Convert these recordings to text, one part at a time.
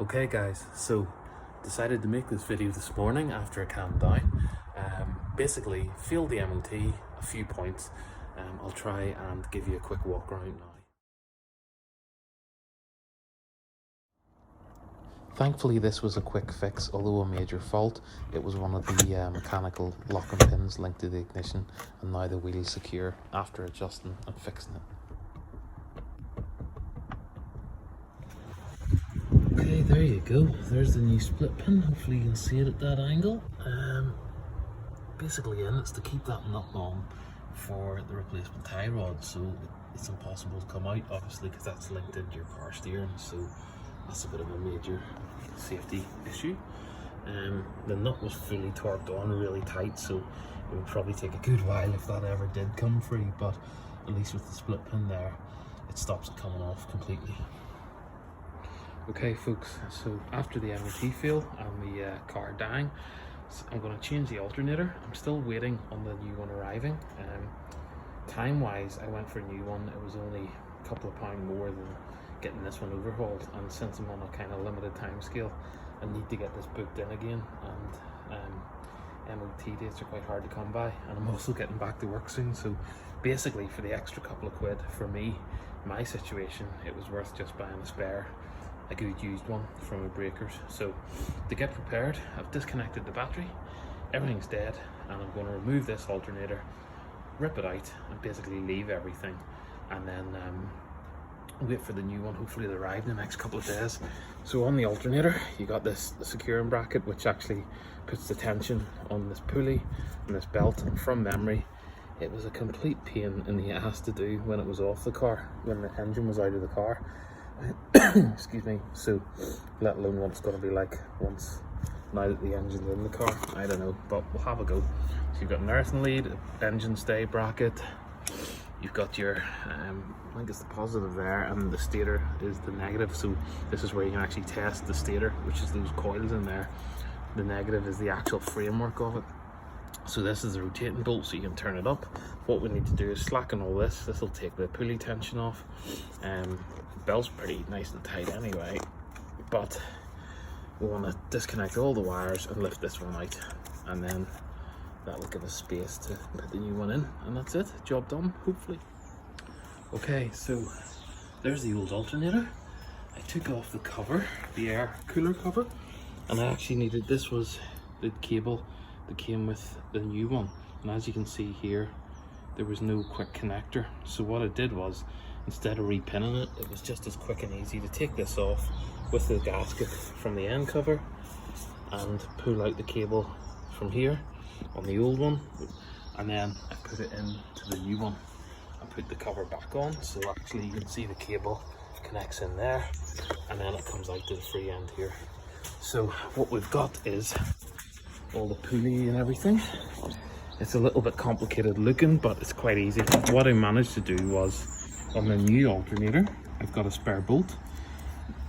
Okay guys, so decided to make this video this morning after I calmed down. Basically failed the MOT, a few points. I'll try and give you a quick walk around now. Thankfully this was a quick fix, although a major fault. It was one of the mechanical locking pins linked to the ignition, and now the wheel is secure after adjusting and fixing it. Okay, there you go. There's the new split pin. Hopefully you can see it at that angle. Basically it's to keep that nut on for the replacement tie rod, so it's impossible to come out, obviously, because that's linked into your car steering, so that's a bit of a major safety issue. The nut was fully torqued on really tight, so it would probably take a good while if that ever did come free, but at least with the split pin there, it stops it coming off completely. Okay folks, so after the MOT fail and the car dying, I'm going to change the alternator. I'm still waiting on the new one arriving. Time wise, I went for a new one. It was only a couple of pounds more than getting this one overhauled, and since I'm on a kind of limited time scale, I need to get this booked in again, and MOT dates are quite hard to come by, and I'm also getting back to work soon, so basically for the extra couple of quid, for me, my situation, it was worth just buying a spare, a good used one from a breakers. So to get prepared, I've disconnected the battery, everything's dead, and I'm going to remove this alternator, rip it out, and basically leave everything, and then wait for the new one. Hopefully it'll arrive in the next couple of days. So on the alternator, you got this securing bracket, which actually puts the tension on this pulley and this belt, and from memory, it was a complete pain in the ass to do when it was off the car, when the engine was out of the car. Excuse me. So let alone what it's going to be like once now that the engine's in the car. I don't know, but we'll have a go. So you've got an earthing lead, engine stay bracket, you've got your I think it's the positive there, and the stator is the negative. So this is where you can actually test the stator, which is those coils in there. The negative is the actual framework of it. So this is the rotating bolt, so you can turn it up. What we need to do is slacken all this. This will take the pulley tension off. The belt's pretty nice and tight anyway, but we want to disconnect all the wires and lift this one out, and then that'll give us space to put the new one in, and that's it. Job done, hopefully. Okay, so there's the old alternator. I took off the cover, the air cooler cover, and I actually needed, this was the cable that came with the new one, and as you can see here, there was no quick connector. So what I did was, instead of repinning it, it was just as quick and easy to take this off with the gasket from the end cover and pull out the cable from here on the old one, and then I put it into the new one and put the cover back on. So actually you can see the cable connects in there, and then it comes out to the free end here. So what we've got is all the pulley and everything. It's a little bit complicated looking, but it's quite easy. What I managed to do was, on the new alternator, I've got a spare bolt,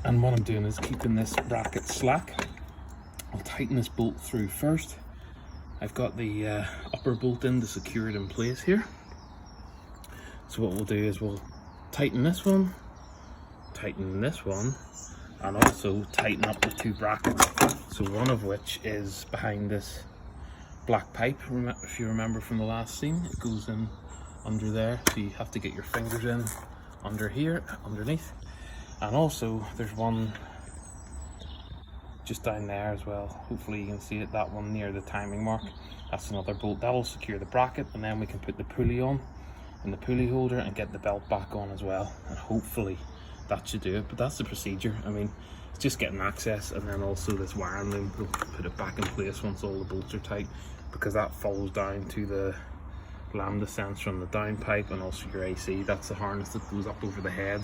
and what I'm doing is keeping this bracket slack. I'll tighten this bolt through first. I've got the upper bolt in to secure it in place here. So what we'll do is we'll tighten this one, and also tighten up the two brackets. So one of which is behind this black pipe, if you remember from the last scene, it goes in under there, so you have to get your fingers in under here, underneath. And also there's one just down there as well. Hopefully you can see it, that one near the timing mark. That's another bolt that will secure the bracket, and then we can put the pulley on in the pulley holder and get the belt back on as well, and hopefully that should do it. But that's the procedure. I mean, it's just getting access, and then also this wiring loom will put it back in place once all the bolts are tight, because that follows down to the lambda sense from the downpipe, and also your AC. That's the harness that goes up over the head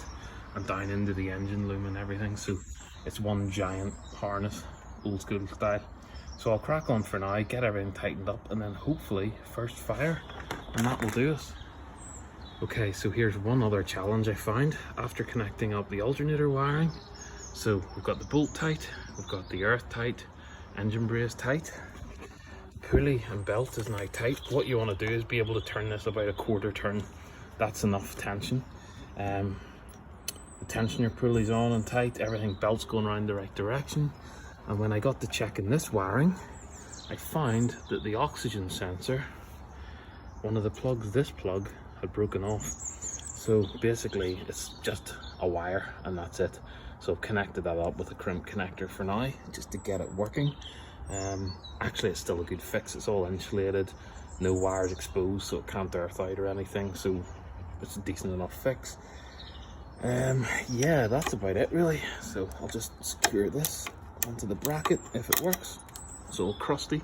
and down into the engine loom and everything. So it's one giant harness, old school style. So I'll crack on for now, get everything tightened up, and then hopefully first fire, and that will do us. Okay, so here's one other challenge I found after connecting up the alternator wiring. So we've got the bolt tight, we've got the earth tight, engine brace tight, pulley and belt is now tight. What you want to do is be able to turn this about a quarter turn. That's enough tension. The tensioner pulley's on and tight, everything, belt's going around the right direction. And when I got to checking this wiring, I found that the oxygen sensor, one of the plugs, this plug, had broken off. So basically it's just a wire and that's it. So I've connected that up with a crimp connector for now, just to get it working. Actually it's still a good fix, it's all insulated, no wires exposed so it can't earth out or anything, so it's a decent enough fix. Yeah, that's about it really. So I'll just secure this onto the bracket if it works. It's all crusty.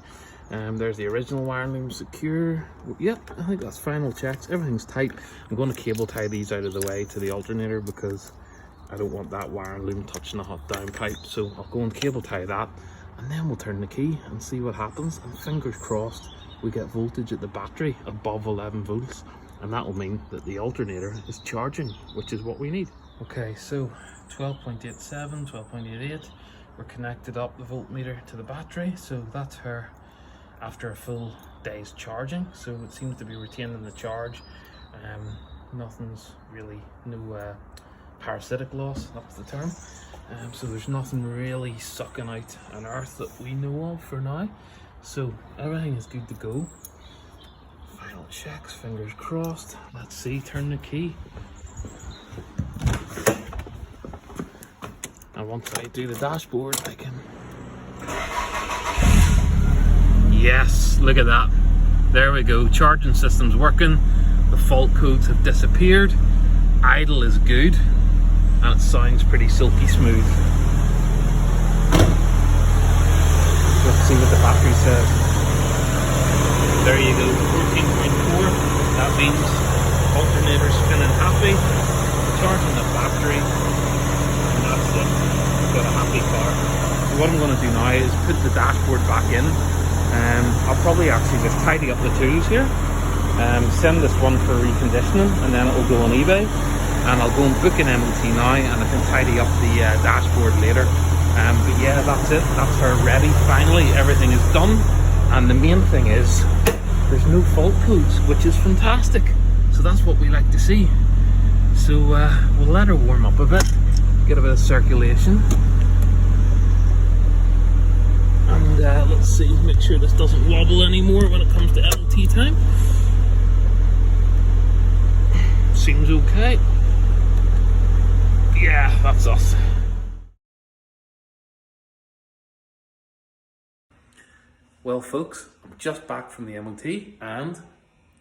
There's the original wiring loom secure. Yep, I think that's final checks. Everything's tight. I'm going to cable tie these out of the way to the alternator because I don't want that wiring loom touching the hot down pipe. So I'll go and cable tie that, and then we'll turn the key and see what happens. And fingers crossed we get voltage at the battery above 11 volts, and that will mean that the alternator is charging, which is what we need. Okay, so 12.87, 12.88. We're connected up the voltmeter to the battery, so that's her after a full day's charging. So it seems to be retaining the charge. Nothing's really, no parasitic loss, that's the term. So there's nothing really sucking out an earth that we know of for now. So everything is good to go. Final checks, fingers crossed. Let's see, turn the key. And once I do the dashboard, I can... Yes, look at that. There we go, charging system's working. The fault codes have disappeared. Idle is good. And it sounds pretty silky smooth. Let's see what the battery says. There you go, 14.4. That means alternator spinning happy. Charging the battery. And that's it. Got a happy car. So what I'm going to do now is put the dashboard back in. I'll probably actually just tidy up the tools here. Send this one for reconditioning, and then it will go on eBay. And I'll go and book an MOT now, and I can tidy up the dashboard later. But yeah, that's it. That's her ready. Finally, everything is done. And the main thing is, there's no fault codes, which is fantastic. So that's what we like to see. So we'll let her warm up a bit, get a bit of circulation. And let's see, make sure this doesn't wobble anymore when it comes to MOT time. Seems okay. Yeah, that's us. Well folks, I'm just back from the MOT and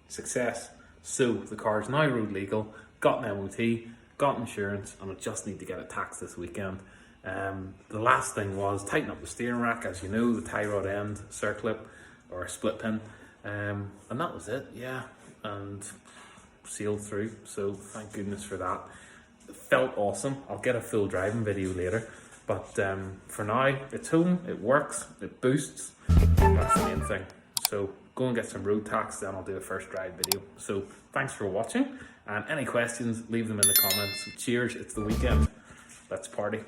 success. So the car is now road legal, got an MOT, got insurance, and I just need to get it taxed this weekend. The last thing was tighten up the steering rack, as you know, the tie rod end circlip or split pin, and that was it, yeah, and sealed through, so thank goodness for that. It felt awesome. I'll get a full driving video later, but for now it's home, it works, it boosts, that's the main thing. So go and get some road tax, then I'll do a first drive video. So thanks for watching, and any questions leave them in the comments. Cheers, it's the weekend, let's party.